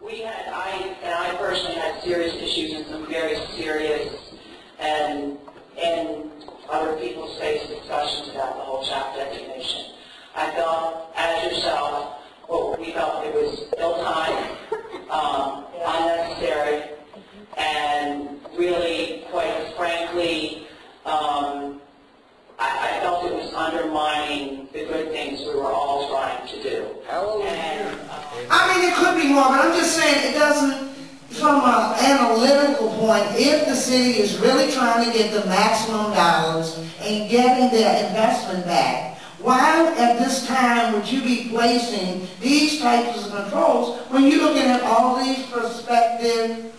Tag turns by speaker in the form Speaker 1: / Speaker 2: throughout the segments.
Speaker 1: I personally had serious issues and some very serious and other people's face discussions about the whole CHAP designation. I felt, as yourself, we felt it was ill-timed, unnecessary, and really, quite frankly, I felt it was undermining the good things we were all trying to do.
Speaker 2: I mean, it could be more, but I'm just saying it doesn't, from an analytical point, if the city is really trying to get the maximum dollars and getting their investment back, why at this time would you be placing these types of controls when you're looking at all these prospective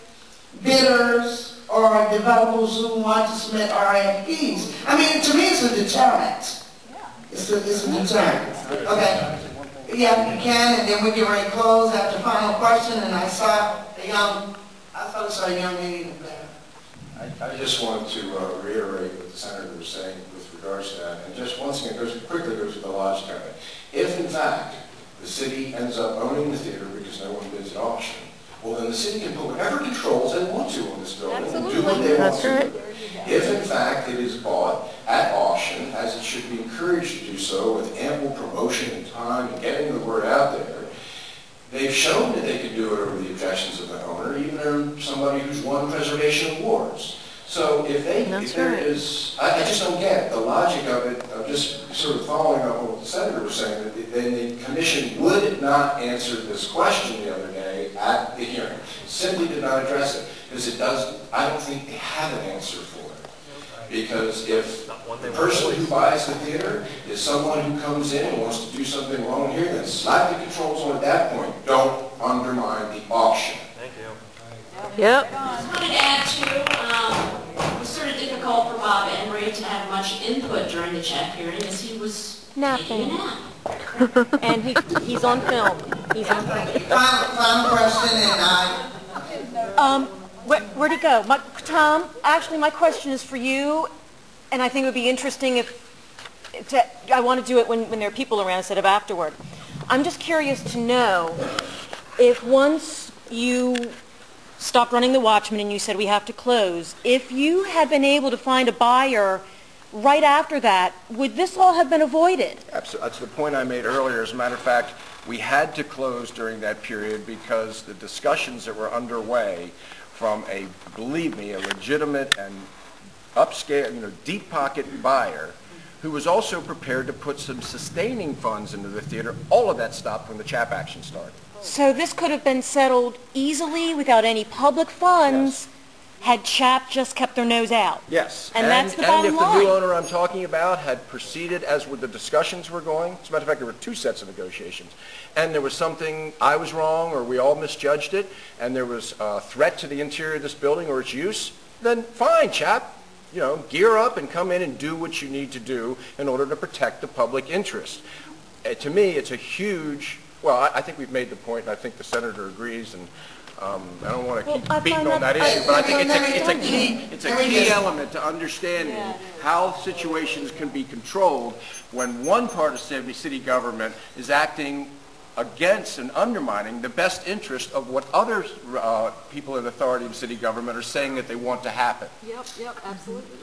Speaker 2: bidders or developers who want to submit RFPs? I mean, to me, it's a deterrent. It's a deterrent. Okay. Yeah, you can, and then we get ready to close after the final question, and I saw a young lady there.
Speaker 3: I just wanted to reiterate what the Senator was saying with regards to that, and just once again, quickly goes to the logic of it. If, in fact, the city ends up owning the theater because no one bids at auction, well, then the city can put whatever controls they want to on this building and do what they want to do. If, in fact, it is bought at auction, as it should be encouraged to do so with ample promotion and time and getting the word out there, they've shown that they can do it over the objections of the owner, even somebody who's won preservation awards. So if there is, I just don't get the logic of it, of just sort of following up on what the Senator was saying, that then the Commission would not answer this question the other day at the hearing. Simply did not address it, because it does, I don't think they have an answer for it. Because if the person who buys the theater is someone who comes in and wants to do something wrong here, then slap the controls on at that point. Don't undermine the auction.
Speaker 4: Thank you.
Speaker 5: Yep.
Speaker 6: I just wanted to add too, it was sort of difficult for Bob Emery to have much input during the CHAP hearing as he was taking a nap.
Speaker 5: And he's on film. He's on film.
Speaker 2: Final question, and
Speaker 5: Where'd he go? Tom, actually my question is for you, and I think it would be interesting I want to do it when there are people around instead of afterward. I'm just curious to know if once you stopped running the Watchman and you said we have to close, if you had been able to find a buyer right after that, would this all have been avoided?
Speaker 7: Absolutely. That's the point I made earlier. As a matter of fact, we had to close during that period because the discussions that were underway from believe me, a legitimate and upscale, deep pocket buyer who was also prepared to put some sustaining funds into the theater, all of that stopped when the CHAP action started.
Speaker 5: So this could have been settled easily without any public funds had CHAP just kept their nose out.
Speaker 7: Yes.
Speaker 5: And that's the bottom line.
Speaker 7: And if the new owner I'm talking about had proceeded as with the discussions were going, as a matter of fact, there were two sets of negotiations, and there was something I was wrong or we all misjudged it, and there was a threat to the interior of this building or its use, then fine, CHAP. Gear up and come in and do what you need to do in order to protect the public interest. To me, it's a huge, well, I think we've made the point, and I think the Senator agrees, and I don't want to keep beating on that issue, but I think it's a key element to understanding how situations can be controlled when one part of city government is acting against and undermining the best interest of what other people in authority of city government are saying that they want to happen.
Speaker 5: Yep, absolutely.